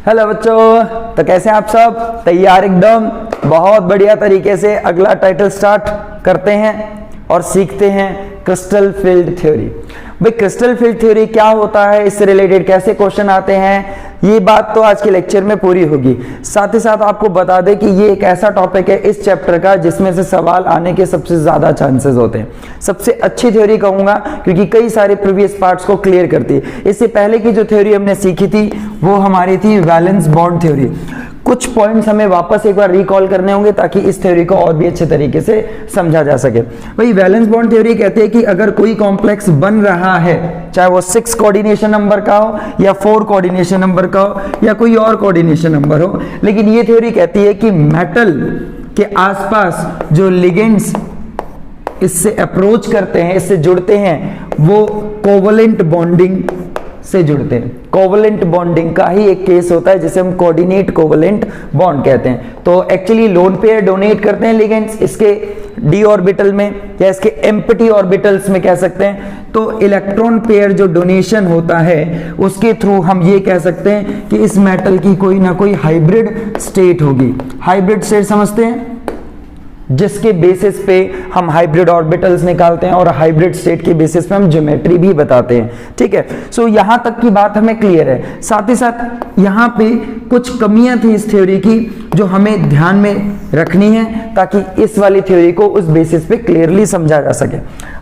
Hello बच्चों, तो कैसे हैं आप सब? तैयार एकदम बहुत बढ़िया तरीके से। अगला टाइटल स्टार्ट करते हैं और सीखते हैं क्रिस्टल फील्ड थ्योरी। भाई क्रिस्टल फील्ड थ्योरी क्या होता है, इससे रिलेटेड कैसे क्वेश्चन आते हैं, ये बात तो आज के लेक्चर में पूरी होगी। साथ ही साथ आपको बता दें कि ये एक ऐसा टॉपिक है इस चैप्टर का जिसमें से सवाल आने के सबसे ज्यादा चांसेस होते हैं। सबसे अच्छी थ्योरी कहूंगा क्योंकि कई सारे प्रीवियस पार्ट्स को क्लियर करती है। इससे पहले की जो थ्योरी हमने सीखी थी वो हमारी थी वैलेंस बॉन्ड थ्योरी। कुछ पॉइंट्स हमें वापस एक बार रिकॉल करने होंगे ताकि इस थ्योरी को और भी अच्छे तरीके से समझा जा सके। भाई वैलेंस बॉन्ड थ्योरी कहते हैं कि अगर कोई कॉम्प्लेक्स बन रहा है, चाहे वो 6 कोऑर्डिनेशन नंबर का हो या 4 कोऑर्डिनेशन नंबर का हो या कोई और कोऑर्डिनेशन नंबर हो, लेकिन ये थ्योरी कहती है कि मेटल के आसपास जो लिगेंड्स इससे अप्रोच करते हैं, इससे जुड़ते हैं, वो कोवलेंट बॉन्डिंग से जुड़ते हैं। कोवलेंट बॉन्डिंग का ही एक केस होता है जिसे हम कोऑर्डिनेट कोवलेंट बॉन्ड कहते हैं। तो एक्चुअली लोन पेयर डोनेट करते हैं लिगेंड्स इसके डी ऑर्बिटल में या इसके एम्प्टी ऑर्बिटल्स में कह सकते हैं। तो इलेक्ट्रॉन पेयर जो डोनेशन होता है उसके थ्रू हम ये कह सकते हैं कि इस मेटल की कोई ना कोई हाइब्रिड स्टेट होगी। हाइब्रिड स्टेट समझते हैं, जिसके बेसिस पे हम हाइब्रिड ऑर्बिटल्स निकालते हैं और हाइब्रिड स्टेट के बेसिस पे हम ज्योमेट्री भी बताते हैं। ठीक है, सो यहां तक की बात हमें क्लियर है। साथ ही साथ यहां पे कुछ कमियां थी इस थ्योरी की जो हमें ध्यान में रखनी है ताकि इस वाली थ्योरी को उस बेसिस पे क्लियरली समझा जा सके।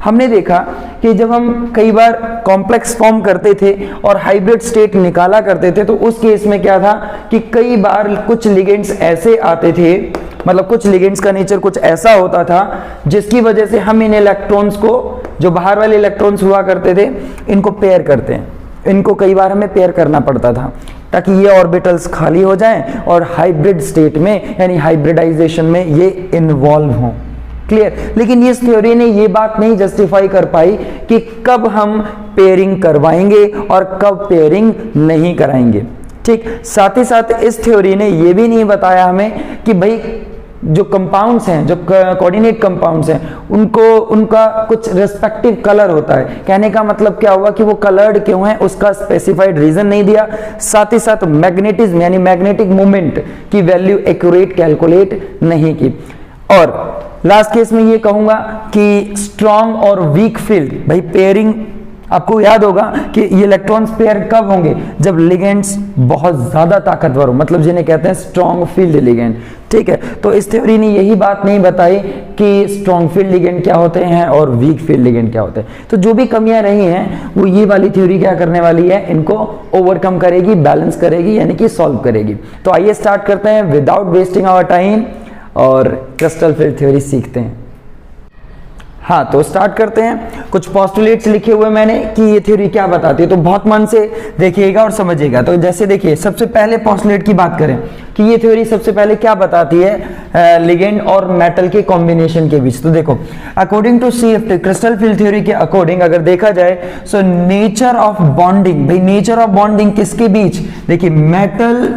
हमने देखा कि जब हम कई बार कॉम्प्लेक्स फॉर्म करते थे और हाइब्रिड स्टेट निकाला करते थे तो उस केस में क्या था कि कई बार कुछ लिगेंड्स ऐसे आते थे, मतलब कुछ लिगेंड्स का नेचर कुछ ऐसा होता था जिसकी वजह से हम इन इलेक्ट्रॉन्स को, जो बाहर वाले इलेक्ट्रॉन्स हुआ करते थे, इनको पेयर करते हैं। इनको कई बार हमें पेयर करना पड़ता था ताकि ये ऑर्बिटल्स खाली हो जाएं और हाइब्रिड स्टेट में यानी हाइब्रिडाइजेशन में ये इन्वॉल्व हों। क्लियर? लेकिन इस थ्योरी ने ये बात नहीं जस्टिफाई कर पाई कि कब हम पेयरिंग करवाएंगे और कब पेयरिंग नहीं कराएंगे। ठीक, साथ ही साथ इस थ्योरी ने ये भी नहीं बताया हमें कि भाई जो कंपाउंड्स हैं, जो कोऑर्डिनेट कंपाउंड्स हैं, उनका कुछ रिस्पेक्टिव कलर होता है। कहने का मतलब क्या हुआ कि वो कलर्ड क्यों है, उसका स्पेसिफाइड रीजन नहीं दिया। साथ ही साथ मैग्नेटिज्म यानी मैग्नेटिक मोमेंट की वैल्यू एक्यूरेट कैलकुलेट नहीं की। और लास्ट केस में ये कहूंगा कि स्ट्रॉन्ग और वीक फील्ड, भाई पेयरिंग आपको याद होगा कि ये इलेक्ट्रॉन्स पेयर कब होंगे, जब लिगेंड्स बहुत ज्यादा ताकतवर हो, मतलब जिन्हें कहते हैं स्ट्रॉन्ग फील्ड लिगेंड। ठीक है, तो इस थ्योरी ने यही बात नहीं बताई कि स्ट्रॉन्ग फील्ड लिगेंड क्या होते हैं और वीक फील्ड लिगेंड क्या होते हैं। तो जो भी कमियां रही हैं वो ये वाली थ्योरी क्या करने वाली है, इनको ओवरकम करेगी, बैलेंस करेगी, यानी कि सॉल्व करेगी। तो आइए स्टार्ट करते हैं विदाउट वेस्टिंग आवर टाइम और क्रिस्टल फील्ड थ्योरी सीखते हैं। हाँ, तो स्टार्ट करते हैं। कुछ पोस्टुलेट्स लिखे हुए मैंने कि ये थ्योरी क्या बताती है, तो बहुत मन से देखिएगा और समझिएगा। तो जैसे देखिए, सबसे पहले पोस्टुलेट की बात करें कि ये थ्योरी सबसे पहले क्या बताती है लिगेंड और मेटल के कॉम्बिनेशन के बीच। तो देखो, according to CFT crystal field theory के अकॉर्डिंग अगर देखा जाए सो नेचर ऑफ बॉन्डिंग, भाई नेचर ऑफ बॉन्डिंग किसके बीच, देखिए मेटल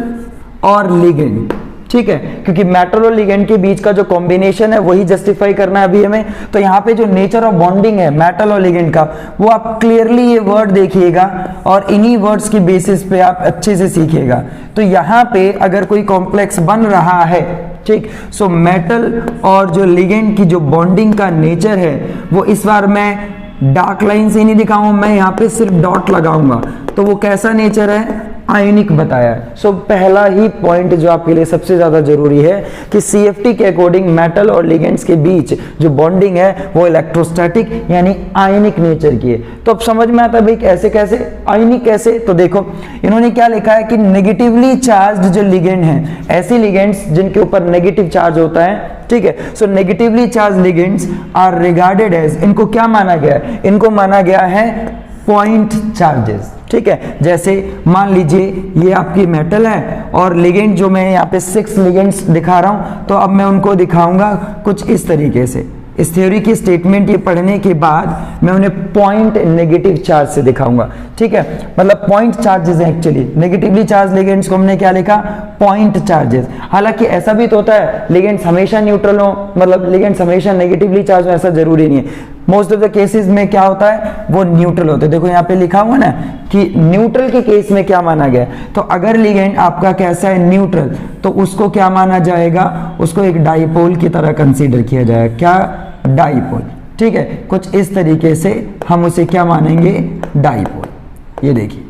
और लिगेंड। ठीक है, क्योंकि मेटल और लिगेंड के बीच का जो कॉम्बिनेशन है वही जस्टिफाई करना है अभी हमें। तो यहाँ पे जो नेचर ऑफ बॉन्डिंग है मेटल और लिगेंड का, वो आप क्लियरली ये वर्ड देखिएगा और इन्हीं वर्ड्स की बेसिस पे आप अच्छे से सीखिएगा। तो यहाँ पे अगर कोई कॉम्प्लेक्स बन रहा है, ठीक, सो मेटल और जो लिगेंड की जो बॉन्डिंग का नेचर है वो इस बार मैं डार्क लाइन से नहीं दिखाऊंगा, मैं यहाँ पे सिर्फ डॉट लगाऊंगा। तो वो कैसा नेचर है, आयनिक बताया है। सो पहला ही पॉइंट जो आपके लिए सबसे ज्यादा जरूरी है कि CFT के अकॉर्डिंग मेटल और लिगेंड्स के बीच जो बॉन्डिंग है वो इलेक्ट्रोस्टैटिक यानी आयनिक नेचर की है। तो अब समझ में आता है भाई कैसे कैसे, आयनिक कैसे। तो देखो इन्होंने क्या लिखा है कि नेगेटिवली चार्ज्ड जो लिगेंड हैं, ऐसी लिगेंड्स जिनके ऊपर नेगेटिव चार्ज होता है, ठीक है, so negatively charged ligands are regarded as, इनको क्या माना गया है, इनको माना गया है पॉइंट चार्जेस। ठीक है, जैसे मान लीजिए ये आपकी मेटल है और लिगेंड जो मैं यहाँ पे 6 लिगेंड्स दिखा रहा हूं, तो अब मैं उनको दिखाऊंगा कुछ इस तरीके से। इस थ्योरी की स्टेटमेंट ये पढ़ने के बाद मैं उन्हें पॉइंट नेगेटिव चार्ज से दिखाऊंगा। ठीक है, मतलब पॉइंट चार्जेस हैं एक्चुअली। नेगेटिवली चार्ज लिगेंड्स को हमने क्या लिखा, पॉइंट चार्जेस। हालांकि ऐसा भी तो होता है लिगेंड्स हमेशा न्यूट्रल हो, मतलब लिगेंड्स हमेशा नेगेटिवली चार्ज हो, ऐसा जरूरी नहीं है। मोस्ट ऑफ द केसेस में क्या होता है, वो न्यूट्रल होते हैं। देखो यहाँ पे लिखा हुआ ना कि न्यूट्रल के केस में क्या माना गया, तो अगर लिगेंड आपका कैसा है, न्यूट्रल, तो उसको क्या माना जाएगा, उसको एक डाइपोल की तरह कंसीडर किया जाएगा। क्या, डाइपोल, ठीक है। कुछ इस तरीके से हम उसे क्या मानेंगे, डाइपोल। ये देखिए,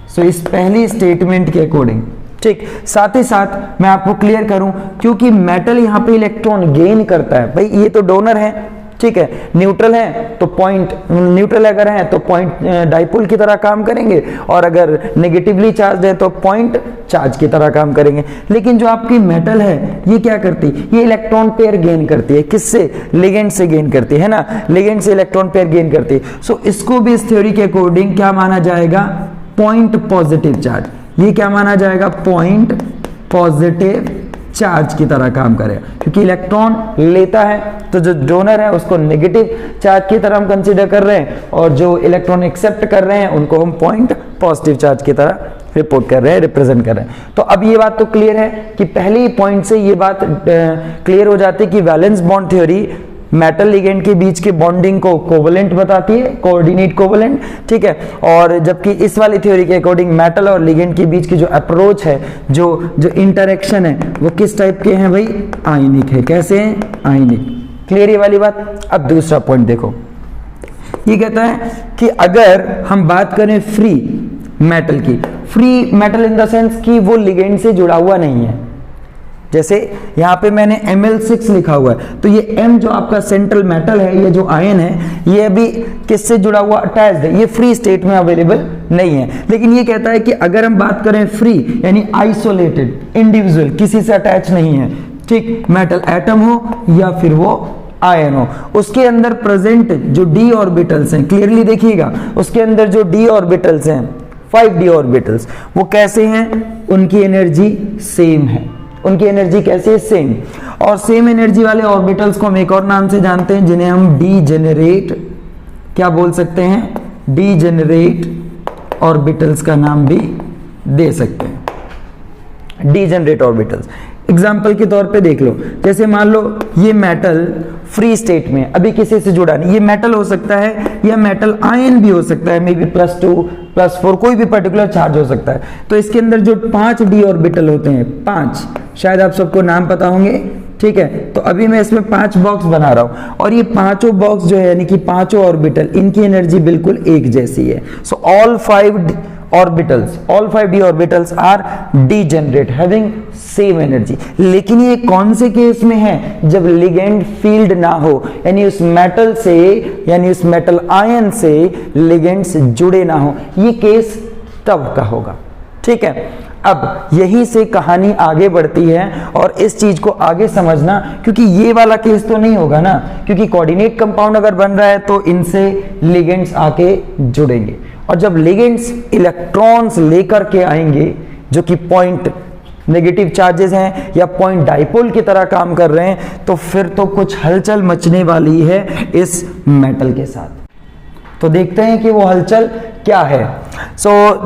सो इस पहली स्टेटमेंट के अकॉर्डिंग, ठीक। साथ ही साथ मैं आपको क्लियर करूं, क्योंकि मेटल यहां पे इलेक्ट्रॉन गेन करता है, भाई ये तो डोनर है, ठीक है, न्यूट्रल है तो पॉइंट, न्यूट्रल अगर है तो पॉइंट डाइपोल की तरह काम करेंगे, और अगर नेगेटिवली चार्ज है तो पॉइंट चार्ज की तरह काम करेंगे। लेकिन जो आपकी मेटल है ये क्या करती है, ये इलेक्ट्रॉन पेयर गेन करती है। किससे, लिगेंड से गेन करती है ना, लिगेंड से इलेक्ट्रॉन पेयर गेन करती है। सो इसको भी इस थ्योरी के अकॉर्डिंग क्या माना जाएगा, पॉइंट पॉजिटिव चार्ज। ये क्या माना जाएगा, पॉइंट पॉजिटिव चार्ज की तरह काम करेगा, क्योंकि इलेक्ट्रॉन लेता है तो जो डोनर है उसको नेगेटिव चार्ज की तरह हम कंसीडर कर रहे हैं, और जो इलेक्ट्रॉन एक्सेप्ट कर रहे हैं उनको हम पॉइंट पॉजिटिव चार्ज की तरह रिपोर्ट कर रहे हैं, रिप्रेजेंट कर रहे हैं। तो अब ये बात तो क्लियर है कि पहले ही पॉइंट से ये बात क्लियर हो जाती है कि valence bond theory metal ligand के बीच के बॉन्डिंग को कोवलेंट बताती है, कोऑर्डिनेट कोवलेंट, ठीक है। और जबकि इस वाली थ्योरी के अकॉर्डिंग मेटल और लिगेंड के बीच की जो अप्रोच है, जो इंटरेक्शन है, वो किस टाइप के हैं भाई, आयनिक है। कैसे हैं, आयनिक। क्लियर ये वाली बात। अब दूसरा पॉइंट देखो, ये कहता है कि अगर हम बात करें फ्री मेटल की, free metal in the sense कि वो लिगेंड से जुड़ा हुआ नहीं है, जैसे यहां पे मैंने Ml6 लिखा हुआ है, तो ये M जो आपका सेंट्रल मेटल है, ये जो आयन है, ये अभी किससे जुड़ा हुआ, अटैच्ड है, ये फ्री स्टेट में अवेलेबल नहीं है। लेकिन ये कहता है कि अगर हम बात करें फ्री यानी आइसोलेटेड, इंडिविजुअल, किसी से अटैच नहीं है, ठीक, मेटल एटम हो या फिर वो आयन हो, उसके अंदर प्रेजेंट जो d ऑर्बिटल्स हैं, क्लियरली देखिएगा, उसके अंदर जो d ऑर्बिटल्स हैं, 5d ऑर्बिटल्स, वो कैसे हैं, उनकी एनर्जी सेम है। उनकी एनर्जी कैसे है, सेम। और सेम एनर्जी वाले ऑर्बिटल्स को हम एक और नाम से जानते हैं, जिन्हें हम डीजेनरेट, क्या बोल सकते हैं, डीजेनरेट ऑर्बिटल्स का नाम भी दे सकते हैं, डीजेनरेट ऑर्बिटल्स। एग्जाम्पल के तौर पे देख लो, जैसे मान लो ये मेटल फ्री स्टेट में अभी किसी से जुड़ा नहीं, ये मेटल हो सकता है या मेटल आयन भी हो सकता है, मे बी +2 +4, कोई भी पर्टिकुलर चार्ज हो सकता है। तो इसके अंदर जो 5 d ऑर्बिटल होते हैं, 5, शायद आप सबको नाम पता होंगे, ठीक है। तो अभी मैं इसमें 5 बॉक्स बना रहा हूं, और ये पांचों बॉक्स जो है यानी कि पांचों ऑर्बिटल, इनकी एनर्जी बिल्कुल एक जैसी है। So all 5 d orbitals are degenerate having same energy। लेकिन ये कौन से केस में है, जब लिगेंड फील्ड ना हो, यानी उस मेटल से, यानी उस मेटल आयन से लिगेंड से जुड़े ना हो, ये केस तब का होगा, ठीक है। अब यही से कहानी आगे बढ़ती है, और इस चीज को आगे समझना, क्योंकि ये वाला केस तो नहीं होगा ना, क्योंकि कोऑर्डिनेट कंपाउंड अगर बन रहा है तो इनसे लिगेंड्स आके जुड़ेंगे, और जब लिगेंड्स इलेक्ट्रॉन्स लेकर के आएंगे जो कि पॉइंट नेगेटिव चार्जेस हैं या पॉइंट डाइपोल की तरह काम कर रहे हैं, तो फिर तो कुछ हलचल मचने वाली है इस मेटल के साथ। तो देखते हैं कि वो हलचल क्या है।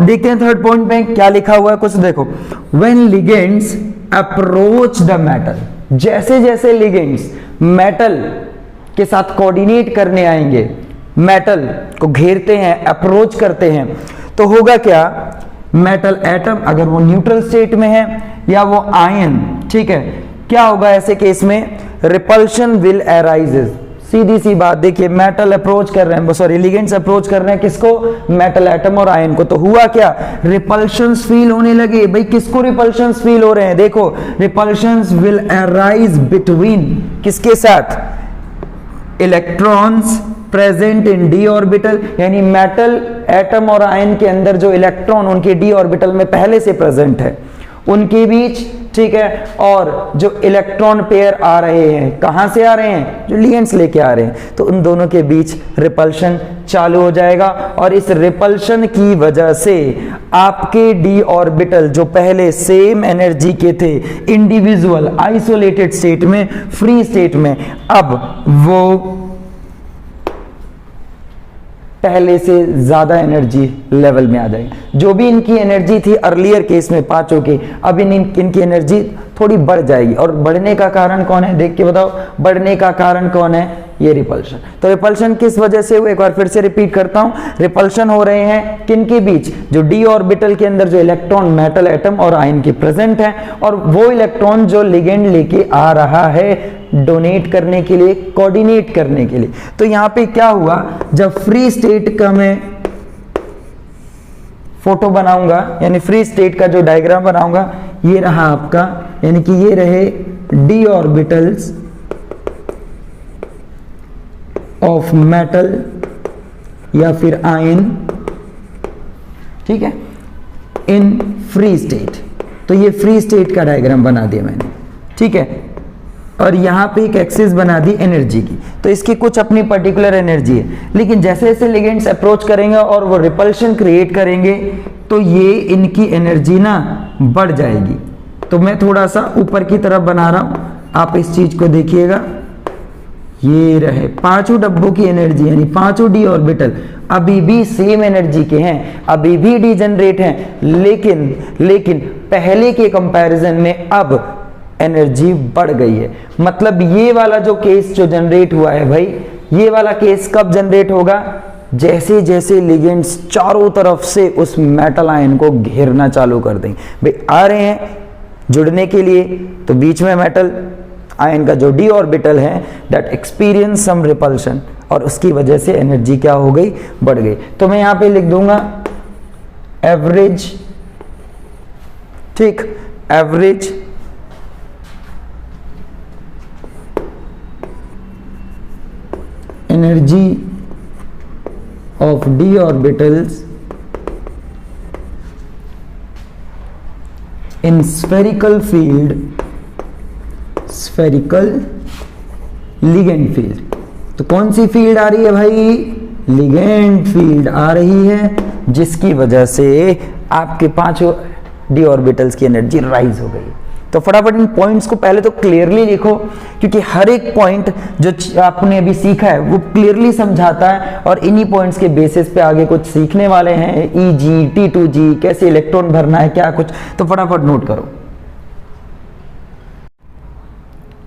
देखते हैं थर्ड पॉइंट में क्या लिखा हुआ है, कुछ देखो। When ligands approach the metal, जैसे जैसे लिगेंड्स मेटल के साथ कोऑर्डिनेट करने आएंगे, मेटल को घेरते हैं, अप्रोच करते हैं, तो होगा क्या, मेटल एटम अगर वो न्यूट्रल स्टेट में है या वो आयन, ठीक है, क्या होगा ऐसे केस में, रिपल्शन विल अराइजेस। सीधी सी बात, देखिए मेटल अप्रोच कर रहे हैं, सॉरी लिगेंड्स अप्रोच कर रहे हैं किसको, मेटल एटम और आयन को, तो हुआ क्या, रिपल्शंस फील होने लगे। भाई किसको रिपल्शंस फील हो रहे हैं, देखो रिपल्शंस विल अराइज बिटवीन, किसके साथ, electrons present in D orbital, यानी मेटल एटम और आयन के अंदर जो इलेक्ट्रॉन उनके डी ऑर्बिटल में पहले से प्रेजेंट है, उनके बीच, ठीक है, और जो इलेक्ट्रॉन पेयर आ रहे हैं, कहां से आ रहे हैं, जो लिगेंड्स लेके आ रहे हैं, तो उन दोनों के बीच रिपल्शन चालू हो जाएगा, और इस रिपल्शन की वजह से आपके डी ऑर्बिटल जो पहले सेम एनर्जी के थे, इंडिविजुअल आइसोलेटेड स्टेट में, फ्री स्टेट में, अब वो पहले से ज्यादा एनर्जी लेवल में आ जाएगी। जो भी इनकी एनर्जी थी अर्लियर केस में पांचों की, अब इनकी एनर्जी थोड़ी बढ़ जाएगी। और बढ़ने का कारण कौन है, देख के बताओ, बढ़ने का कारण कौन है, ये रिपल्शन। तो रिपल्शन किस वजह से हुए, एक बार फिर से रिपीट करता हूं, रिपल्शन हो रहे हैं किन के बीच, जो डी ऑर्बिटल के अंदर जो इलेक्ट्रॉन, मेटल एटम और आयन के प्रेजेंट है, और वो इलेक्ट्रॉन जो लिगेंड लेके आ रहा है डोनेट करने के लिए, कोऑर्डिनेट करने के लिए। तो यहां पे क्या हुआ, जब फ्री स्टेट का मैं फोटो बनाऊंगा, यानी फ्री स्टेट का जो डायग्राम बनाऊंगा, ये रहा आपका, यानी कि ये रहे डी ऑर्बिटल्स ऑफ मेटल या फिर आयन, ठीक है, इन फ्री स्टेट। तो ये फ्री स्टेट का डायग्राम बना दिया मैंने, ठीक है, और यहां पे एक एक्सिस बना दी एनर्जी की। तो इसकी कुछ अपनी पर्टिकुलर एनर्जी है, लेकिन जैसे जैसे लिगेंड्स अप्रोच करेंगे और वो रिपल्शन क्रिएट करेंगे तो ये इनकी एनर्जी ना बढ़ जाएगी। तो मैं थोड़ा सा ऊपर की तरफ बना रहा हूं, आप इस चीज को देखिएगा, ये रहे पांचों डब्बों की एनर्जी, यानी पांचों डी ऑर्बिटल अभी भी सेम एनर्जी के हैं, अभी भी डीजनरेट हैं, लेकिन पहले के कंपैरिजन में अब एनर्जी बढ़ गई है। मतलब ये वाला जो केस जो जनरेट हुआ है भाई, ये वाला केस कब जनरेट होगा, जैसे जैसे लिगेंड्स चारों तरफ से उस मेटल आयन को घेरना चालू कर देंगे। भाई आ रहे हैं जुड़ने के लिए, तो बीच में मेटल आयन का जो डी ऑर्बिटल है दैट एक्सपीरियंस सम रिपल्शन, और उसकी वजह से एनर्जी क्या हो गई, बढ़ गई। तो मैं यहां पे लिख दूंगा एवरेज, ठीक, average energy of D orbitals in spherical field, spherical ligand field. तो कौन सी फील्ड आ रही है भाई, लिगेंड फील्ड आ रही है, जिसकी वजह से आपके पांचों डी ऑर्बिटल्स की एनर्जी राइज हो गई। तो फटाफट इन पॉइंट्स को पहले तो क्लियरली लिखो, क्योंकि हर एक पॉइंट जो आपने अभी सीखा है वो क्लियरली समझाता है, और इन्हीं पॉइंट्स के बेसिस पे आगे कुछ सीखने वाले हैं, ईजी, T2G, कैसे इलेक्ट्रॉन भरना है, क्या कुछ। तो फटाफट नोट करो।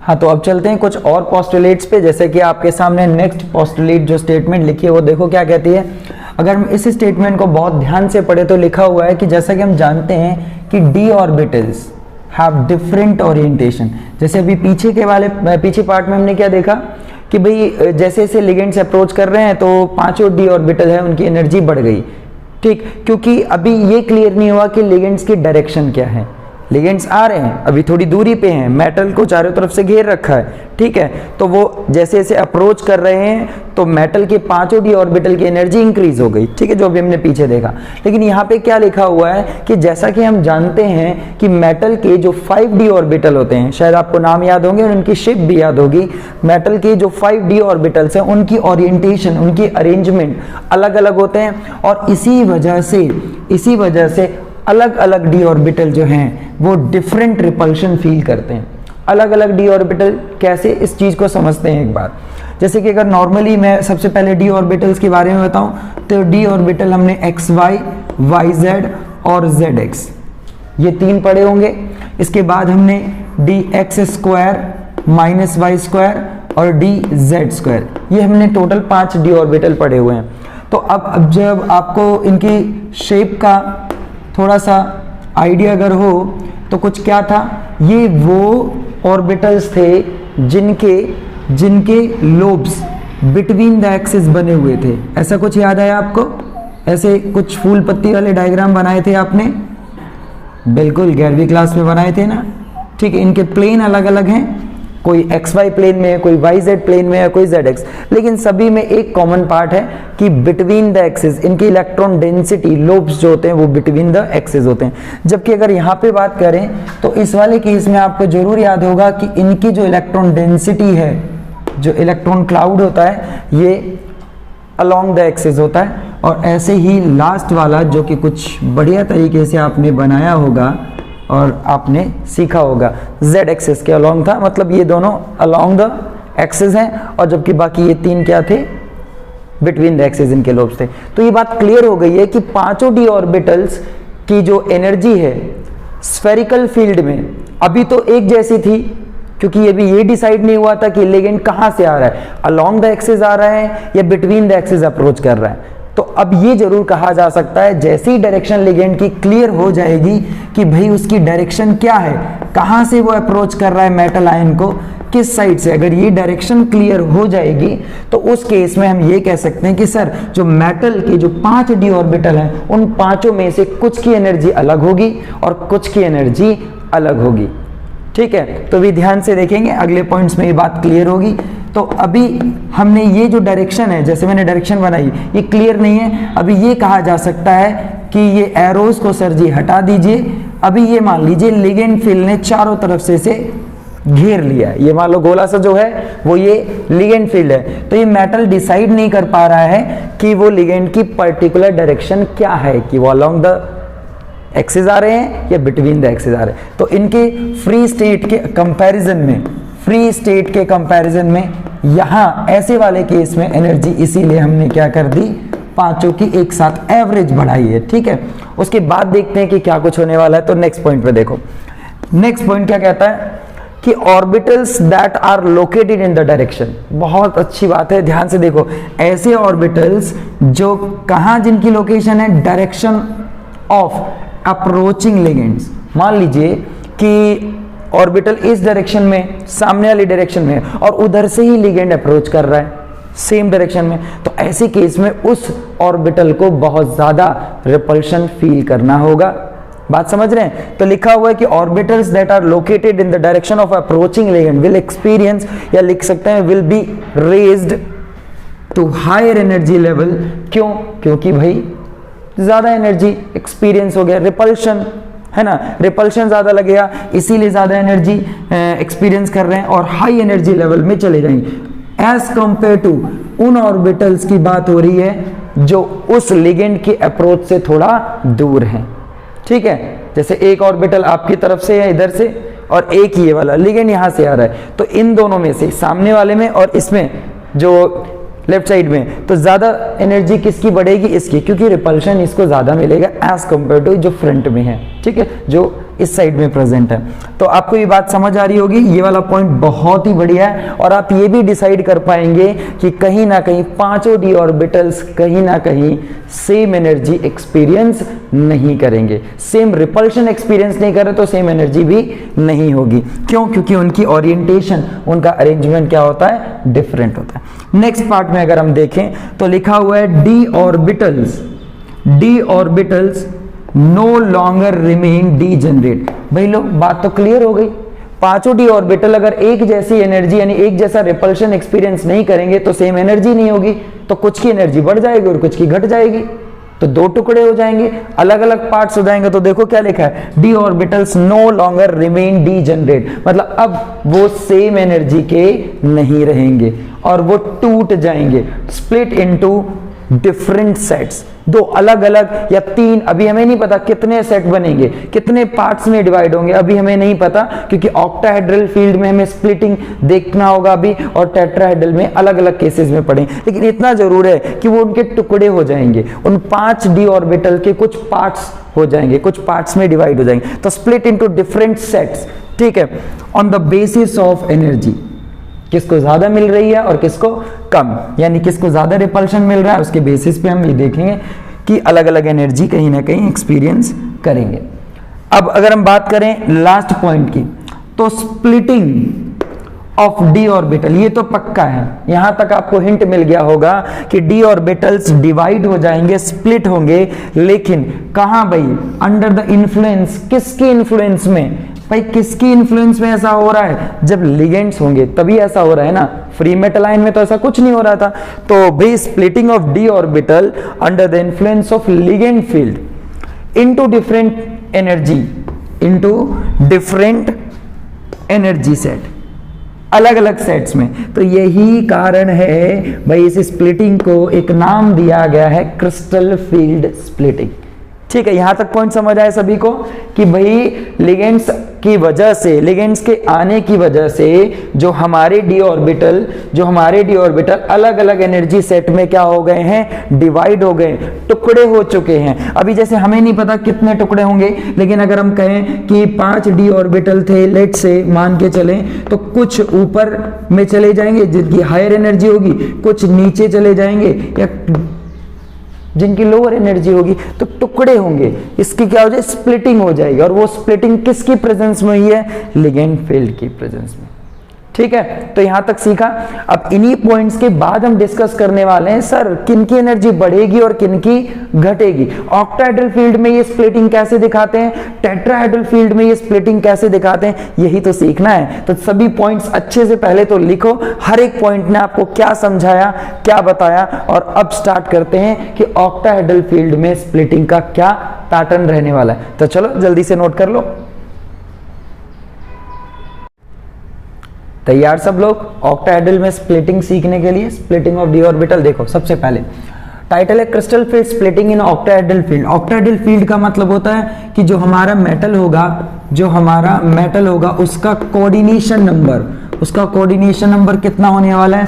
हाँ, तो अब चलते हैं कुछ और पोस्टुलेट्स पे। जैसे कि आपके सामने नेक्स्ट पोस्टुलेट जो स्टेटमेंट लिखी है वो देखो क्या कहती है। अगर हम इस स्टेटमेंट को बहुत ध्यान से पढ़े तो लिखा हुआ है कि जैसा कि हम जानते हैं कि D orbitals have different orientation. जैसे अभी पीछे पार्ट में हमने क्या देखा कि भाई जैसे जैसे लिगेंड्स अप्रोच कर रहे हैं तो पांचों डी ऑर्बिटल है उनकी एनर्जी बढ़ गई, ठीक, क्योंकि अभी ये क्लियर नहीं हुआ कि लिगेंड्स की डायरेक्शन क्या है। लिगेंड्स आ रहे हैं, अभी थोड़ी दूरी पे हैं, मेटल को चारों तरफ से घेर रखा है, ठीक है, तो वो जैसे जैसे अप्रोच कर रहे हैं तो मेटल के पांचों डी ऑर्बिटल की एनर्जी इंक्रीज हो गई, ठीक है, जो अभी हमने पीछे देखा। लेकिन यहाँ पे क्या लिखा हुआ है कि जैसा कि हम जानते हैं कि मेटल के जो 5 डी ऑर्बिटल होते हैं, शायद आपको नाम याद होंगे और उनकी शेप भी याद होगी। मेटल के जो 5 डी ऑर्बिटल्स हैं उनकी ओरिएंटेशन, उनकी अरेंजमेंट अलग अलग होते हैं, और इसी वजह से अलग अलग डी ऑर्बिटल जो हैं वो डिफरेंट रिपल्शन फील करते हैं। अलग अलग डी ऑर्बिटल कैसे, इस चीज को समझते हैं एक बार। जैसे कि अगर नॉर्मली मैं सबसे पहले डी ऑर्बिटल्स के बारे में बताऊं तो डी ऑर्बिटल हमने XY, YZ और ZX ये 3 पढ़े होंगे। इसके बाद हमने DX² -Y² और DZ² ये हमने टोटल 5 डी ऑर्बिटल पढ़े हुए हैं। तो अब जब आपको इनकी शेप का थोड़ा सा आइडिया अगर हो तो कुछ क्या था, ये वो ऑर्बिटल्स थे जिनके लोब्स बिटवीन द एक्सिस बने हुए थे। ऐसा कुछ याद आया आपको? ऐसे कुछ फूल पत्ती वाले डायग्राम बनाए थे आपने, बिल्कुल 11वीं क्लास में बनाए थे ना, ठीक है। इनके प्लेन अलग अलग हैं, कोई XY प्लेन में है, कोई YZ प्लेन में है, कोई ZX, लेकिन सभी में एक कॉमन पार्ट है कि बिटवीन द एक्सिस इनकी इलेक्ट्रॉन डेंसिटी लोब्स जो होते हैं वो बिटवीन द एक्सिस होते हैं। जबकि अगर यहाँ पे बात करें तो इस वाले केस में आपको जरूर याद होगा कि इनकी जो इलेक्ट्रॉन डेंसिटी है, जो इलेक्ट्रॉन क्लाउड होता है, ये अलोंग द एक्सिस होता है। और ऐसे ही लास्ट वाला जो कि कुछ बढ़िया तरीके से आपने बनाया होगा और आपने सीखा होगा, Z एक्सिस के अलोंग था, मतलब ये दोनों अलोंग द एक्सिस हैं, और जबकि बाकी ये 3 क्या थे, बिटवीन द एक्सिस इनके लोब्स थे। तो ये बात क्लियर हो गई है कि पांचों डी ऑर्बिटल्स की जो एनर्जी है स्फेरिकल फील्ड में अभी तो एक जैसी थी, क्योंकि ये डिसाइड नहीं हुआ था कि लिगेंड कहां से आ रहा है, अलोंग द एक्सिस आ रहा है या बिटवीन द एक्सिस अप्रोच कर रहा है। तो अब ये जरूर कहा जा सकता है जैसे ही डायरेक्शन लिगेंड की क्लियर हो जाएगी कि भाई उसकी डायरेक्शन क्या है, कहां से वो अप्रोच कर रहा है मेटल आयन को, किस साइड से, अगर ये डायरेक्शन क्लियर हो जाएगी तो उस केस में हम ये कह सकते हैं कि सर जो मेटल के जो 5 d ऑर्बिटल हैं उन पांचों में से कुछ की एनर्जी अलग होगी और कुछ की एनर्जी अलग होगी। ठीक है, तो भी ध्यान से देखेंगे, अगले पॉइंट्स में ये बात क्लियर होगी। तो अभी हमने ये जो डायरेक्शन है, जैसे मैंने डायरेक्शन बनाई, ये क्लियर नहीं है। अभी ये कहा जा सकता है कि ये एरोज को सर जी हटा दीजिए। अभी ये मान लीजिए लिगेंड फील्ड ने चारों तरफ से घेर लिया है, ये मान लो गोला सा जो है वो ये लिगेंड फील्ड है। तो ये मेटल डिसाइड नहीं कर पा रहा है कि वो लिगेंड की पर्टिकुलर डायरेक्शन क्या है, कि वो अलोंग द एक्सिस आ रहे हैं या बिटवीन द एक्सिस आ रहे हैं। तो इनके फ्री स्टेट के कंपैरिजन में यहां ऐसे वाले केस में एनर्जी इसीलिए हमने क्या कर दी, पांचों की एक साथ एवरेज बढ़ाई है। ठीक है, उसके बाद देखते हैं कि क्या कुछ होने वाला है। तो नेक्स्ट पॉइंट पे देखो, नेक्स्ट पॉइंट क्या कहता है कि orbitals that are located in the direction. बहुत अच्छी बात है, ध्यान से देखो, ऐसे ऑर्बिटल्स जो कहां जिनकी लोकेशन है, डायरेक्शन ऑफ अप्रोचिंग लिगेंड्स। मान लीजिए कि ऑर्बिटल इस डायरेक्शन में, सामने वाली डायरेक्शन में, और उधर से ही लिगेंड अप्रोच कर रहा है सेम डायरेक्शन में, तो ऐसे केस में उस ऑर्बिटल को बहुत ज्यादा रिपल्शन फील करना होगा। बात समझ रहे हैं? तो लिखा हुआ है कि orbitals that are located in the direction of approaching ligand will experience, या लिख सकते हैं will be raised to higher energy level. क्यों? क्योंकि भाई ज्यादा एनर्जी एक्सपीरियंस हो गया, रिपल्शन है ना, रिपल्शन ज्यादा लगेगा, इसीलिए ज्यादा एनर्जी एक्सपीरियंस कर रहे हैं और हाई एनर्जी लेवल में चले जाएंगे। एज कंपेयर टू उन ऑर्बिटल्स की बात हो रही है जो उस लिगेंड के अप्रोच से थोड़ा दूर हैं। ठीक है, जैसे एक ऑर्बिटल आपकी तरफ से है इधर से, और एक ये वाला लिगेंड यहां से आ रहा है, तो इन दोनों में से, सामने वाले में और इसमें जो लेफ्ट साइड में, तो ज्यादा एनर्जी किसकी बढ़ेगी, इसकी, क्योंकि रिपल्शन इसको ज्यादा मिलेगा एज कंपेयर टू जो फ्रंट में है। ठीक है, जो इस साइड में प्रेजेंट है। तो आपको ये बात समझ आ रही होगी, ये वाला पॉइंट बहुत ही बढ़िया है। और आप ये भी डिसाइड कर पाएंगे कि कहीं ना कहीं पांचों डी ऑर्बिटल्स कहीं ना कहीं सेम एनर्जी एक्सपीरियंस नहीं करेंगे, सेम रिपल्शन एक्सपीरियंस नहीं कर रहे, तो सेम एनर्जी भी नहीं होगी। क्यों? क्योंकि उनकी ओरिएंटेशन, उनका अरेंजमेंट क्या होता है, डिफरेंट होता है। नेक्स्ट पार्ट में अगर हम देखें तो लिखा हुआ है d orbitals no longer remain degenerate. भाई लोग, बात तो क्लियर हो गई, पांचों डी ऑर्बिटल अगर एक जैसी एनर्जी यानी एक जैसा रिपल्शन एक्सपीरियंस नहीं करेंगे तो सेम एनर्जी नहीं होगी, तो कुछ की एनर्जी बढ़ जाएगी और कुछ की घट जाएगी, तो दो टुकड़े हो जाएंगे, अलग अलग पार्ट्स हो जाएंगे। तो देखो क्या लिखा है, d orbitals no longer remain degenerate, मतलब अब वो सेम एनर्जी के नहीं रहेंगे और वो टूट जाएंगे, स्प्लिट इनटू डिफरेंट सेट्स, दो अलग अलग या तीन, अभी हमें नहीं पता कितने सेट बनेंगे, कितने पार्ट्स में डिवाइड होंगे, अभी हमें नहीं पता, क्योंकि ऑक्टाहेड्रल फील्ड में हमें स्प्लिटिंग देखना होगा अभी, और टेट्राहेड्रल में अलग अलग केसेस में पढ़ें। लेकिन इतना जरूर है कि वो उनके टुकड़े हो जाएंगे, उन 5 डी ऑर्बिटल के कुछ पार्ट्स हो जाएंगे, कुछ पार्ट्स में डिवाइड हो जाएंगे, तो स्प्लिट इनटू डिफरेंट सेट्स। ठीक है, on the basis of energy, किसको ज्यादा मिल रही है और किसको कम, यानी किसको ज्यादा रिपल्शन मिल रहा है, उसके बेसिस पे हम ये देखेंगे कि अलग अलग एनर्जी कहीं ना कहीं एक्सपीरियंस करेंगे। अब अगर हम बात करें लास्ट पॉइंट की, तो स्प्लिटिंग ऑफ डी ऑर्बिटल, ये तो पक्का है, यहां तक आपको हिंट मिल गया होगा कि डी ऑर्बिटल्स डिवाइड हो जाएंगे, स्प्लिट होंगे, लेकिन कहां भाई, अंडर द इन्फ्लुएंस, किसके इन्फ्लुएंस में भाई, किसकी इन्फ्लुएंस में ऐसा हो रहा है, जब लिगेंड्स होंगे तभी ऐसा हो रहा है ना, फ्री मेटल आयन में तो ऐसा कुछ नहीं हो रहा था। तो भाई splitting of D orbital under the influence of ligand field into different energy set, अलग अलग सेट्स में। तो यही कारण है भाई इस स्प्लिटिंग को एक नाम दिया गया है क्रिस्टल फील्ड स्प्लिटिंग। ठीक है, यहां तक पॉइंट समझ आए सभी को कि भाई लिगेंड्स की वजह से, लिगेंड्स के आने की वजह से जो हमारे डी ऑर्बिटल अलग अलग एनर्जी सेट में क्या हो गए हैं, डिवाइड हो गए, टुकड़े हो चुके हैं। अभी जैसे हमें नहीं पता कितने टुकड़े होंगे, लेकिन अगर हम कहें कि 5 डी ऑर्बिटल थे, लेट से मान के चलें, तो कुछ ऊपर में चले जाएंगे जिनकी हायर एनर्जी होगी, कुछ नीचे चले जाएंगे या जिनकी लोअर एनर्जी होगी, तो टुकड़े होंगे। इसकी क्या हो जाए, स्प्लिटिंग हो जाएगी। और वो स्प्लिटिंग किसकी प्रेजेंस में हुई है, लिगेंड फील्ड की प्रेजेंस में। ठीक है, तो यहां तक सीखा। अब इन्हीं पॉइंट्स के बाद हम डिस्कस करने वाले हैं सर किनकी एनर्जी बढ़ेगी और किनकी घटेगी। ऑक्टाहेड्रल फील्ड में ये स्प्लिटिंग कैसे दिखाते हैं, टेट्राहेड्रल फील्ड में ये स्प्लिटिंग कैसे दिखाते हैं, यही तो सीखना है। तो सभी पॉइंट्स अच्छे से पहले तो लिखो, हर एक पॉइंट ने आपको क्या समझाया, क्या बताया। और अब स्टार्ट करते हैं कि ऑक्टाहेड्रल फील्ड में स्प्लिटिंग का क्या पैटर्न रहने वाला है। तो चलो जल्दी से नोट कर लो। तैयार सब लोग ऑक्टाहेड्रल में स्प्लिटिंग सीखने के लिए। स्प्लिटिंग ऑफ डी ऑर्बिटल देखो, सबसे पहले टाइटल है crystal field splitting in octahedral field. Octahedral field का मतलब होता है कि जो हमारा मेटल होगा उसका कोऑर्डिनेशन नंबर कितना होने वाला है,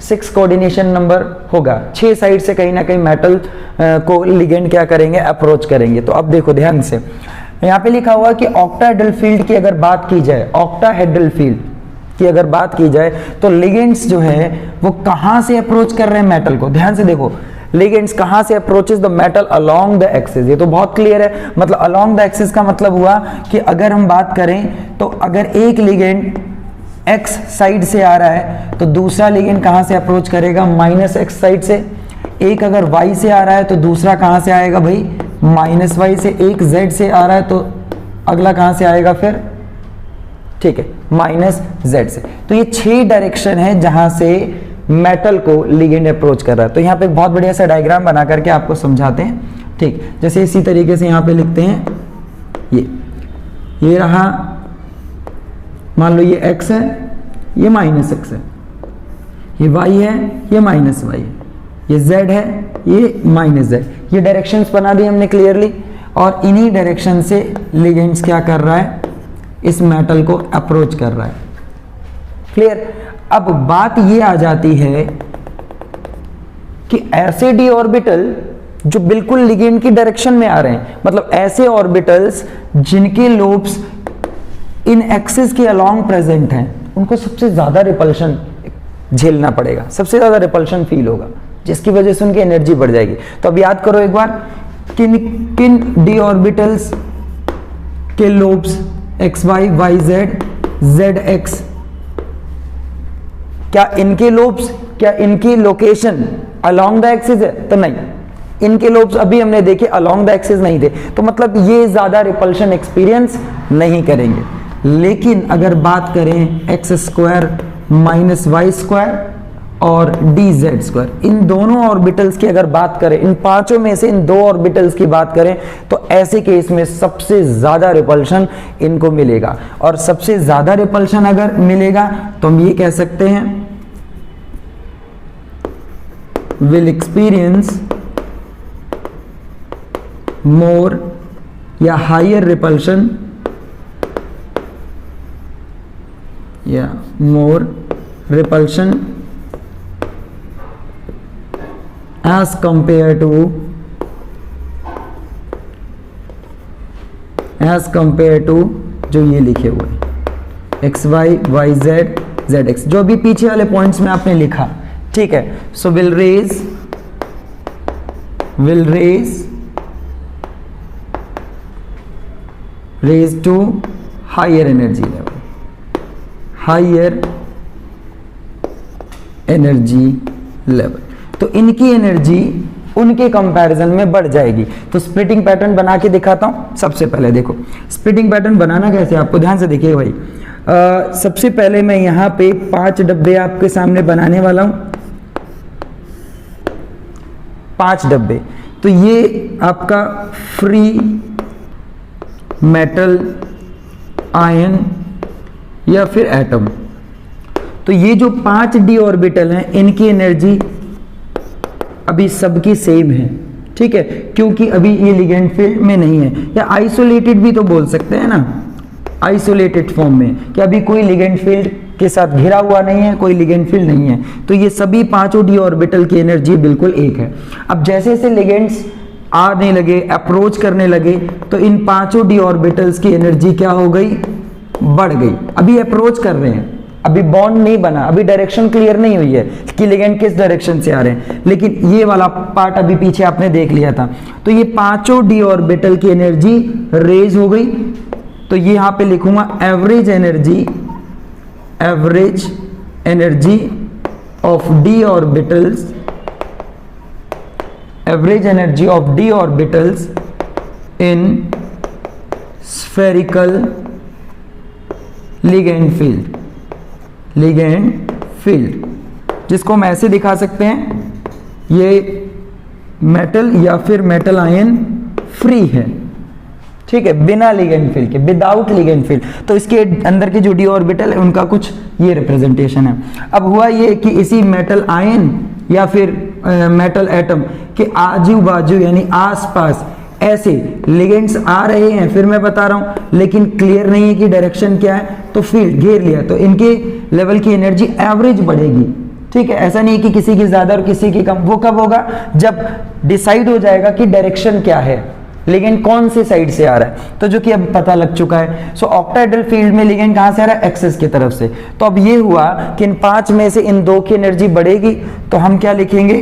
6 कोऑर्डिनेशन नंबर होगा। 6 साइड से कहीं ना कहीं मेटल को लिगेंड क्या करेंगे, अप्रोच करेंगे। तो अब देखो ध्यान से, यहाँ पे लिखा हुआ कि ऑक्टाहेड्रल फील्ड की अगर बात की जाए, ऑक्टाहेड्रल फील्ड की अगर बात की जाए तो लिगेंड्स जो है वो कहां से अप्रोच कर रहे हैं मेटल को। ध्यान से देखो, लिगेंड्स कहां से approaches the metal along the axis. ये तो बहुत क्लियर है, मतलब अलोंग द एक्सिस का मतलब हुआ कि अगर हम बात करें तो अगर एक लिगेंड एक्स साइड से आ रहा है तो दूसरा लिगेंड कहां से अप्रोच करेगा, -x साइड से। एक अगर वाई से आ रहा है तो दूसरा कहां से आएगा भाई, -y से। एक जेड से आ रहा है तो अगला कहां से आएगा फिर, ठीक है, -z से। तो ये 6 डायरेक्शन है जहां से मेटल को लिगेंड अप्रोच कर रहा है। तो यहाँ पे एक बहुत बढ़िया सा डायग्राम बना करके आपको समझाते हैं। ठीक, जैसे इसी तरीके से यहाँ पे लिखते हैं, ये रहा, मान लो ये x है, ये -x है, ये y है, ये -y है, ये z है, ये -z। ये डायरेक्शंस बना दी हमने क्लियरली। और इन्हीं डायरेक्शन से लिगेंड्स क्या कर रहा है, इस मेटल को अप्रोच कर रहा है। क्लियर। अब बात ये आ जाती है कि ऐसे डी ऑर्बिटल जो बिल्कुल लिगेंड की डायरेक्शन में आ रहे हैं, मतलब ऐसे ऑर्बिटल्स जिनके लोब्स इन एक्सिस के अलोंग प्रेजेंट हैं, उनको सबसे ज्यादा रिपल्शन झेलना पड़ेगा, सबसे ज्यादा रिपल्शन फील होगा, जिसकी वजह से उनकी एनर्जी बढ़ जाएगी। तो अब याद करो एक बार, किन किन डी ऑर्बिटल्स के लोब्स XY, YZ, ZX, क्या इनके लोब्स, क्या इनकी लोकेशन अलोंग द एक्सिस है? तो नहीं, इनके लोब्स अभी हमने देखे अलोंग द एक्सिस नहीं थे, तो मतलब ये ज्यादा रिपल्शन एक्सपीरियंस नहीं करेंगे। लेकिन अगर बात करें x² - y² और dz², इन दोनों ऑर्बिटल्स की अगर बात करें, इन पांचों में से इन 2 ऑर्बिटल्स की बात करें, तो ऐसे केस में सबसे ज्यादा रिपल्शन इनको मिलेगा। और सबसे ज्यादा रिपल्शन अगर मिलेगा तो हम ये कह सकते हैं विल एक्सपीरियंस मोर या हायर रिपल्शन, या मोर रिपल्शन as compared to जो ये लिखे हुए XY, YZ, ZX, जो भी पीछे वाले पॉइंट्स में आपने लिखा। ठीक है, so will raise to higher energy level, तो इनकी एनर्जी उनके कंपैरिजन में बढ़ जाएगी। तो स्प्लिटिंग पैटर्न बना के दिखाता हूं। सबसे पहले देखो स्प्लिटिंग पैटर्न बनाना कैसे, आपको ध्यान से देखिए भाई। सबसे पहले मैं यहां पे 5 डब्बे आपके सामने बनाने वाला हूं, 5 डब्बे। तो ये आपका फ्री मेटल, आयन या फिर एटम। तो ये जो 5 डी ऑर्बिटल हैं, इनकी एनर्जी अभी सबकी सेम है। ठीक है, क्योंकि अभी ये लिगेंड फील्ड में नहीं है, या आइसोलेटेड भी तो बोल सकते हैं ना, आइसोलेटेड फॉर्म में, कि अभी कोई लिगेंड फील्ड के साथ घिरा हुआ नहीं है, कोई लिगेंड फील्ड नहीं है, तो ये सभी पांचों डी ऑर्बिटल की एनर्जी बिल्कुल एक है। अब जैसे जैसे लिगेंड्स आने लगे, अप्रोच करने लगे, तो इन पांचों डी ऑर्बिटल्स की एनर्जी क्या हो गई, बढ़ गई। अभी अप्रोच कर रहे हैं, अभी बॉन्ड नहीं बना, अभी डायरेक्शन क्लियर नहीं हुई है कि लिगेंड किस डायरेक्शन से आ रहे हैं, लेकिन ये वाला पार्ट अभी पीछे आपने देख लिया था। तो ये पांचों डी ऑर्बिटल की एनर्जी रेज हो गई। तो ये यहां पे लिखूंगा average energy of D orbitals, average energy of D orbitals in spherical ligand field, जिसको हम ऐसे दिखा सकते हैं, ये मेटल या फिर मेटल आयन फ्री है, ठीक है, बिना लिगेंड फील्ड के, विदाउट लिगेंड फील्ड। तो इसके अंदर के जो डी ऑर्बिटल है उनका कुछ ये रिप्रेजेंटेशन है। अब हुआ ये कि इसी मेटल आयन या फिर मेटल एटम के आजू बाजू यानी आसपास ऐसे लिगेंड्स आ रहे हैं, फिर मैं बता रहा हूं, लेकिन क्लियर नहीं है कि डायरेक्शन क्या है, तो फील्ड घेर लिया, तो इनके लेवल की एनर्जी एवरेज बढ़ेगी, ठीक है। ऐसा नहीं है कि किसी की ज्यादा और किसी की कम, वो कब होगा, जब डिसाइड हो जाएगा कि डायरेक्शन क्या है, लिगेंड कौन से साइड से आ रहा है, तो जो कि अब पता लग चुका है। सो ऑक्टाहेड्रल फील्ड में लिगेंड कहां से आ रहा है, एक्सिस की तरफ से। तो अब ये हुआ कि इन पांच में से इन दो की एनर्जी बढ़ेगी, तो हम क्या लिखेंगे,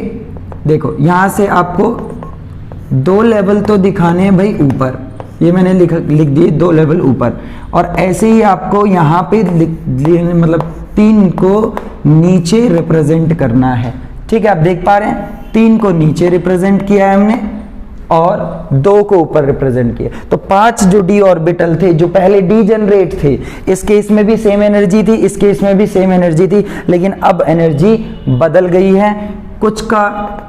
देखो यहां से आपको दो लेवल तो दिखाने हैं भाई ऊपर, ये मैंने लिख दिए दो लेवल ऊपर, और ऐसे ही आपको यहाँ पे मतलब तीन को नीचे रिप्रेजेंट करना है, ठीक है। आप देख पा रहे हैं, तीन को नीचे रिप्रेजेंट किया है हमने और दो को ऊपर रिप्रेजेंट किया। तो पांच जो डी ऑर्बिटल थे जो पहले डीजेनरेट थे, इस केस में भी सेम एनर्जी थी, इस केस में भी सेम एनर्जी थी, लेकिन अब एनर्जी बदल गई है। कुछ का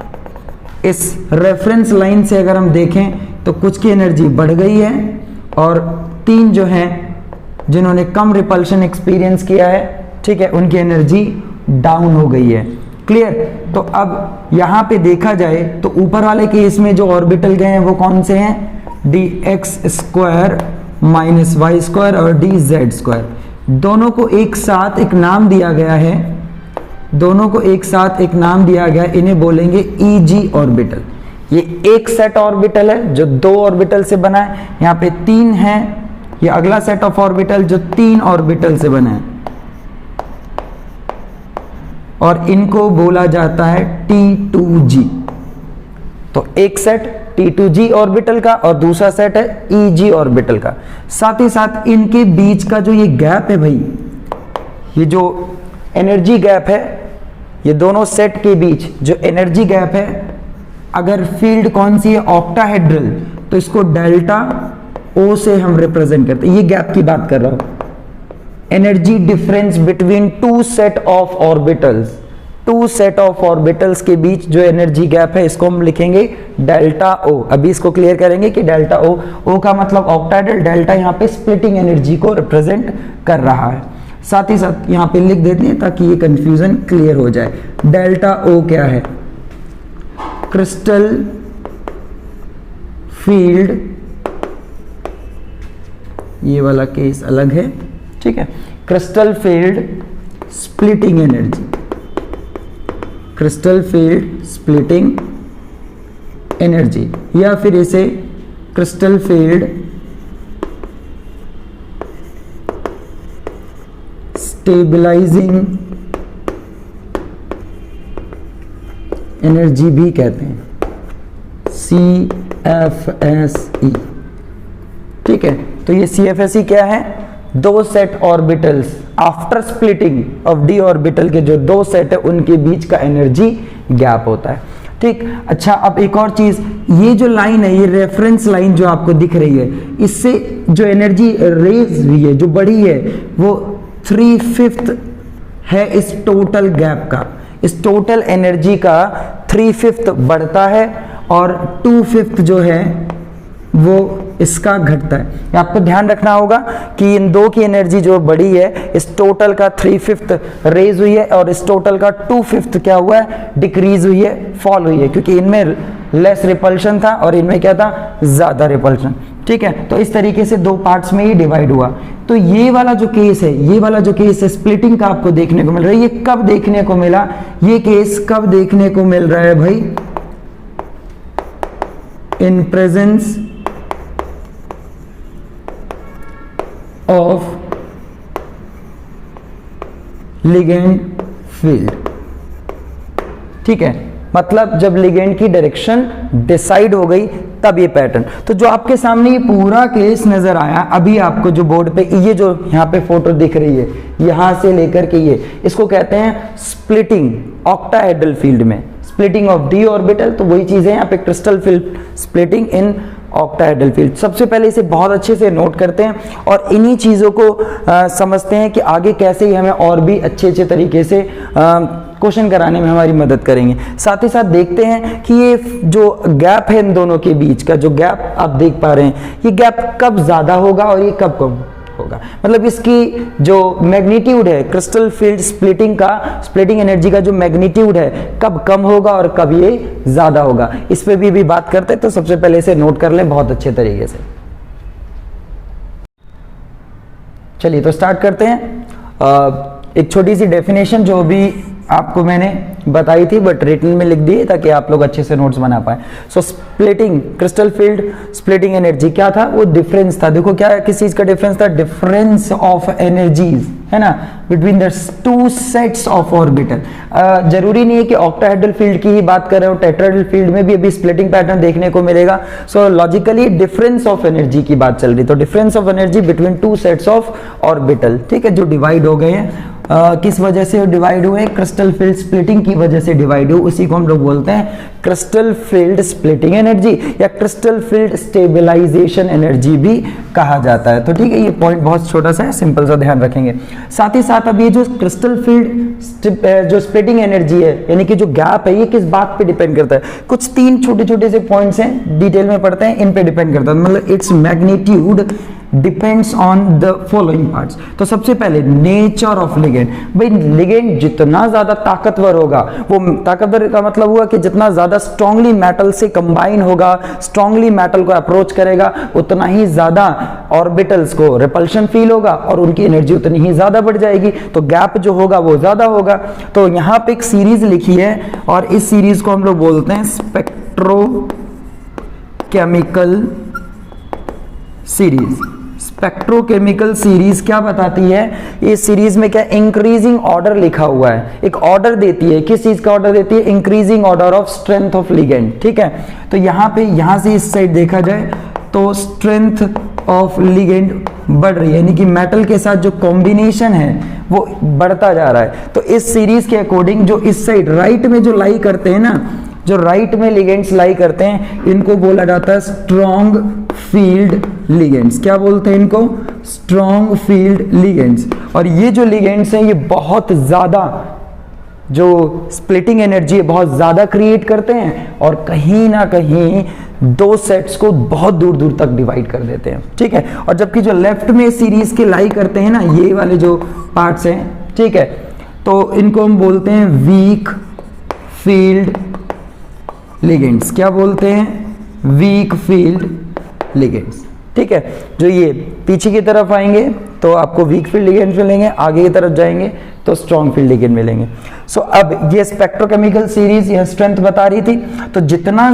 इस रेफरेंस लाइन से अगर हम देखें तो कुछ की एनर्जी बढ़ गई है, और तीन जो हैं जिन्होंने कम रिपल्शन एक्सपीरियंस किया है, ठीक है, उनकी एनर्जी डाउन हो गई है। क्लियर। तो अब यहां पे देखा जाए तो ऊपर वाले केस में जो ऑर्बिटल गए हैं वो कौन से हैं, d x square minus y square और डी जेड स्क्वायर। दोनों को एक साथ एक नाम दिया गया है, दोनों को एक साथ एक नाम दिया गया है, इन्हें बोलेंगे ईजी ऑर्बिटल। ये एक सेट ऑर्बिटल है जो दो ऑर्बिटल से बना है, यहाँ पे तीन है, ये अगला सेट ऑफ ऑर्बिटल जो तीन ऑर्बिटल से बना है, और इनको बोला जाता है T2G। तो एक सेट T2G ऑर्बिटल का और दूसरा सेट है EG ऑर्बिटल का। साथ ही साथ इनके बीच का जो ये गैप है भाई, ये जो एनर्जी गैप है, ये दोनों सेट के बीच जो एनर्जी गैप है, अगर फील्ड कौन सी है, ऑक्टाहेड्रल, तो इसको डेल्टा O से हम रिप्रेजेंट करते हैं। ये गैप की बात कर रहा हूं, energy difference between two set of orbitals, two set of orbitals के बीच जो एनर्जी गैप है, इसको हम लिखेंगे डेल्टा O। अभी इसको क्लियर करेंगे कि डेल्टा O का मतलब ऑक्टाहेड्रल, डेल्टा यहाँ पे स्प्लिटिंग एनर्जी को रिप्रेजेंट कर रहा है। साथ ही साथ यहाँ पे लिख देते हैं ताकि ये कंफ्यूजन क्लियर हो जाए। डेल्टा O क्या है, क्रिस्टल फील्ड, ये वाला केस अलग है, ठीक है, crystal field splitting energy, crystal field splitting energy, या फिर इसे क्रिस्टल फील्ड स्टेबलाइजिंग एनर्जी भी कहते हैं, CFSE, ठीक है। तो ये CFSE क्या है, दो set orbitals after splitting of D orbital के जो दो सेट है उनके बीच का एनर्जी गैप होता है, ठीक। अच्छा, अब एक और चीज, ये जो लाइन है, ये रेफरेंस लाइन जो आपको दिख रही है, इससे जो एनर्जी रेज हुई है, जो बढ़ी है, वो 3/5 है इस टोटल गैप का। इस टोटल एनर्जी का 3/5 बढ़ता है और 2/5 जो है वो इसका घटता है। आपको ध्यान रखना होगा कि इन दो की एनर्जी जो बढ़ी है, इस टोटल का 3/5 रेज हुई है और इस टोटल का 2/5 क्या हुआ है, डिक्रीज हुई है, फॉल हुई है, क्योंकि इनमें लेस रिपल्शन था और इनमें क्या था, ज्यादा रिपल्शन, ठीक है। तो इस तरीके से दो पार्ट्स में ये डिवाइड हुआ। तो ये वाला जो केस है, ये वाला जो केस है स्प्लिटिंग का आपको देखने को मिल रहा है, ये कब देखने को मिला, ये केस कब देखने को मिल रहा है भाई, in presence of ligand field. ठीक है, मतलब जब लिगेंड की डायरेक्शन डिसाइड हो गई तब ये पैटर्न। तो जो आपके सामने ये पूरा केस नजर आया अभी आपको जो बोर्ड पे, ये जो यहाँ पे फोटो दिख रही है यहां से लेकर के ये, इसको कहते हैं स्प्लिटिंग ऑक्टाहेड्रल फील्ड में, स्प्लिटिंग ऑफ डी ऑर्बिटल। तो वही चीज है यहाँ पे crystal field splitting in octahedral field. सबसे पहले इसे बहुत अच्छे से नोट करते हैं और इन्हीं चीजों को समझते हैं कि आगे कैसे ही हमें और भी अच्छे तरीके से क्वेश्चन कराने में हमारी मदद करेंगे। साथ ही साथ देखते हैं कि ये जो गैप है इन दोनों के बीच का, जो गैप आप देख पा रहे हैं, ये गैप कब ज्यादा होगा और ये कब कम होगा। मतलब इसकी जो मैग्नीट्यूड है क्रिस्टल फील्ड स्प्लिटिंग का, स्प्लिटिंग एनर्जी का जो मैग्नीट्यूड है, कब कम होगा और कब ये ज्यादा होगा, इस पे भी बात करते हैं। तो सबसे पहले इसे नोट कर लें बहुत अच्छे तरीके से। चलिए तो स्टार्ट करते हैं। एक छोटी सी डेफिनेशन जो भी आपको मैंने बताई थी बट रिटन में लिख दी ताकि आप लोग अच्छे से नोट्स बना पाए। So splitting crystal field splitting energy क्या था, वो डिफरेंस था। देखो क्या किस चीज का डिफरेंस था, डिफरेंस ऑफ एनर्जीज, है ना, between the two sets of orbital. जरूरी नहीं है कि ऑक्टाहेड्रल फील्ड की ही बात कर रहे हो, टेट्राहेड्रल फील्ड में भी अभी स्प्लिटिंग पैटर्न देखने को मिलेगा। So logically difference of energy की बात चल रही, तो difference of energy between two sets of orbital, ठीक है, जो डिवाइड हो गए हैं। किस वजह से डिवाइड हुए, क्रिस्टल फील्ड स्प्लिटिंग की वजह से डिवाइड हुए, उसी को हम लोग बोलते हैं क्रिस्टल फील्ड स्प्लिटिंग एनर्जी या क्रिस्टल फील्ड स्टेबलाइजेशन एनर्जी भी कहा जाता है। तो ठीक है, ये पॉइंट बहुत छोटा सा है, सिंपल सा ध्यान रखेंगे। साथ ही साथ अब ये जो क्रिस्टल फील्ड जो स्प्लिटिंग एनर्जी है, यानी कि जो गैप है, ये किस बात पे डिपेंड करता है, कुछ तीन छोटे छोटे से पॉइंट्स हैं, डिटेल में पढ़ते हैं, इन पे डिपेंड करता है। मतलब its magnitude depends on the following parts. तो सबसे पहले नेचर ऑफ लिगेंड। भाई लिगेंड जितना ज्यादा ताकतवर होगा, वो ताकतवर का मतलब हुआ कि जितना ज्यादा स्ट्रांगली मेटल से कंबाइन होगा, स्ट्रांगली मेटल को अप्रोच करेगा, उतना ही ज्यादा ऑर्बिटल्स को रिपल्शन फील होगा और उनकी एनर्जी उतनी ही ज्यादा बढ़ जाएगी, तो गैप जो होगा वो ज्यादा होगा। तो यहां पे एक सीरीज लिखी है और इस सीरीज को हम लोग बोलते हैं स्पेक्ट्रोकेमिकल सीरीज। स्पेक्ट्रोकेमिकल सीरीज क्या बताती है, इस सीरीज में क्या इंक्रीजिंग ऑर्डर लिखा हुआ है, एक ऑर्डर देती है। किस चीज का ऑर्डर देती है, increasing order of strength of ligand, ठीक है। तो यहां पे यहां से इस साइड देखा जाए तो स्ट्रेंथ ऑफ लिगेंड बढ़ रही है, यानी कि मेटल के साथ जो कॉम्बिनेशन है वो बढ़ता जा रहा है। तो इस सीरीज के अकॉर्डिंग जो इस साइड राइट में जो लाई करते हैं ना, जो राइट में लिगेंड्स लाई करते हैं, इनको बोला जाता है स्ट्रॉन्ग फील्ड लिगेंड्स। क्या बोलते हैं इनको, स्ट्रॉन्ग फील्ड लिगेंड्स। और ये जो लिगेंड्स हैं ये बहुत ज्यादा जो स्प्लिटिंग एनर्जी है बहुत ज्यादा क्रिएट करते हैं और कहीं ना कहीं दो सेट्स को बहुत दूर दूर तक डिवाइड कर देते हैं, ठीक है। और जबकि जो लेफ्ट में सीरीज के लाई करते हैं ना, ये वाले जो पार्ट्स हैं, ठीक है, तो इनको हम बोलते हैं वीक फील्ड लिगेंड्स। क्या बोलते हैं, वीक फील्ड लिगेंड्स, ठीक है। जो ये पीछे की तरफ आएंगे तो आपको वीक फील्ड लिगेंड्स मिलेंगे, आगे की तरफ जाएंगे तो स्ट्रॉन्ग फील्ड लिगेंड मिलेंगे। सो अब ये स्पेक्ट्रोकेमिकल सीरीज यह स्ट्रेंथ बता रही थी, तो जितना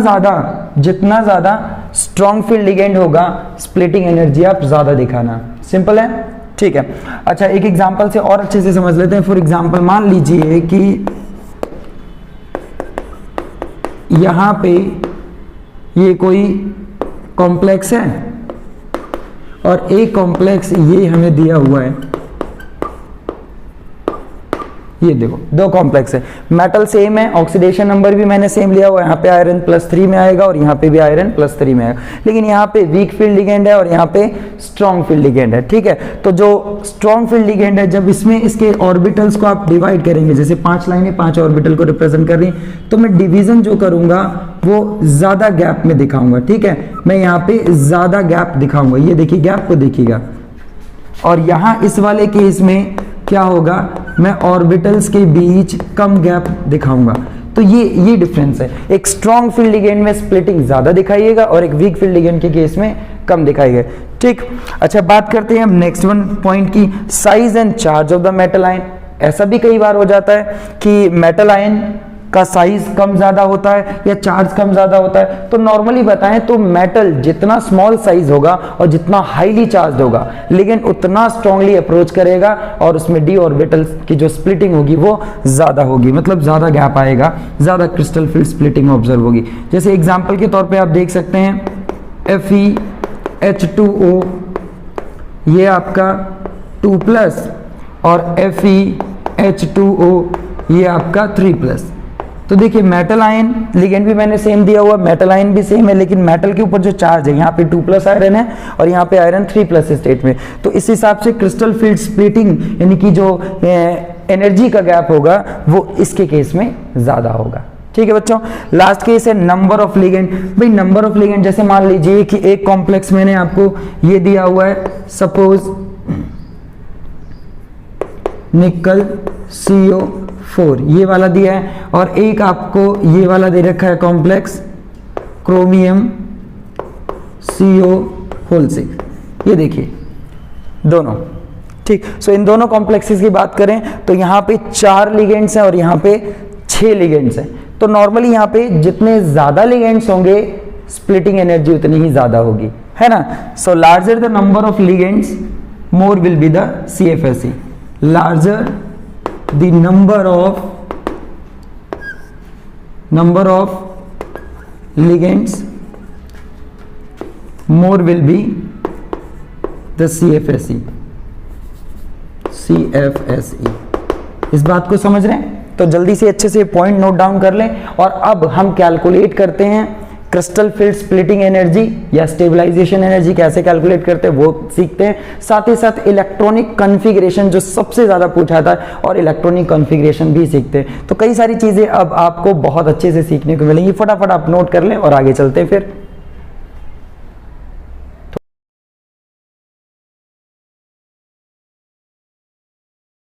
ज्यादा स्ट्रॉन्ग फील्ड लिगेंड होगा, स्प्लिटिंग एनर्जी आप ज्यादा दिखाना। सिंपल है, ठीक है। अच्छा, एक एग्जांपल से और अच्छे से समझ लेते हैं। फॉर एग्जांपल मान लीजिए कि यहां पे ये कोई कॉम्प्लेक्स है और एक कॉम्प्लेक्स ये हमें दिया हुआ है, ये देखो दो कॉम्प्लेक्स है, मेटल सेम है, ऑक्सीडेशन नंबर भी मैंने सेम लिया हुआ है, यहाँ पे आयरन +3 में आएगा और यहाँ पे भी आयरन +3 में आएगा, लेकिन यहाँ पे वीक फील्ड लिगेंड है और यहाँ पे स्ट्रॉन्ग फील्ड लिगेंड है, ठीक है। तो जो स्ट्रॉन्ग फील्ड लिगेंड है, जब इसमें इसके ऑर्बिटल्स को आप डिवाइड करेंगे, जैसे 5 लाइनें 5 ऑर्बिटल को रिप्रेजेंट कर रही, तो मैं डिवीजन जो करूंगा वो ज्यादा गैप में दिखाऊंगा, ठीक है। मैं यहाँ पे ज्यादा गैप दिखाऊंगा, ये देखिए गैप को देखिएगा। और यहाँ इस वाले केस में क्या होगा, मैं ऑर्बिटल्स के बीच कम गैप दिखाऊंगा। तो ये डिफरेंस है, एक स्ट्रॉन्ग फील्ड लिगेंड में स्प्लिटिंग ज्यादा दिखाइएगा और एक वीक फील्ड लिगेंड के केस में कम दिखाई गए। ठीक, अच्छा बात करते हैं हम नेक्स्ट वन पॉइंट की, size and charge of the metal ion. ऐसा भी कई बार हो जाता है कि मेटल आयन का साइज कम ज्यादा होता है या चार्ज कम ज्यादा होता है। तो नॉर्मली बताएं तो मेटल जितना स्मॉल साइज होगा और जितना हाईली चार्ज होगा, लेकिन उतना स्ट्रांगली अप्रोच करेगा और उसमें डी ऑर्बिटल की जो स्प्लिटिंग होगी वो ज्यादा होगी, मतलब ज्यादा गैप आएगा, ज्यादा क्रिस्टल फील्ड स्प्लिटिंग ऑब्जर्व होगी। जैसे एग्जांपल के तौर पे आप देख सकते हैं FeH2O, ये आपका 2+ और FeH2O ये आपका 3+। तो देखिए मेटल आयन लिगेंड भी मैंने सेम दिया हुआ, मेटल आयन भी सेम है, लेकिन मेटल के ऊपर जो चार्ज है यहाँ पे 2+ आयरन है और यहाँ पे आयरन 3+ स्टेट में। तो इस हिसाब से क्रिस्टल फील्ड स्प्लिटिंग यानी कि जो एनर्जी का गैप होगा वो इसके केस में ज्यादा होगा। ठीक है बच्चों, लास्ट केस है नंबर ऑफ लिगेंड। भाई नंबर ऑफ लिगेंड, जैसे मान लीजिए कि एक कॉम्प्लेक्स मैंने आपको ये दिया हुआ है, सपोज निकल CO4 ये वाला दिया है, और एक आपको ये वाला दे रखा है कॉम्प्लेक्स क्रोमियम CO6। ये देखिए दोनों, ठीक। सो इन दोनों कॉम्प्लेक्सेस की बात करें तो यहाँ पे 4 लिगेंड्स हैं और यहाँ पे 6 लिगेंड्स हैं। तो नॉर्मली यहाँ पे जितने ज्यादा लिगेंड्स होंगे स्प्लिटिंग एनर्जी उतनी ही ज्यादा होगी, है ना। So larger the number of ligands more will be the CFSE। larger the number of ligands more will be the CFSE। इस बात को समझ रहे हैं? तो जल्दी से अच्छे से पॉइंट नोट डाउन कर लें। और अब हम कैलकुलेट करते हैं क्रिस्टल फील्ड स्प्लिटिंग एनर्जी या स्टेबलाइजेशन एनर्जी कैसे कैलकुलेट करते हैं वो सीखते हैं। साथ ही साथ इलेक्ट्रॉनिक कॉन्फ़िगरेशन जो सबसे ज्यादा पूछा था, और इलेक्ट्रॉनिक कॉन्फ़िगरेशन भी सीखते हैं। तो कई सारी चीजें अब आपको बहुत अच्छे से सीखने को मिलेंगी। फटाफट आप नोट कर लें और आगे चलते हैं फिर।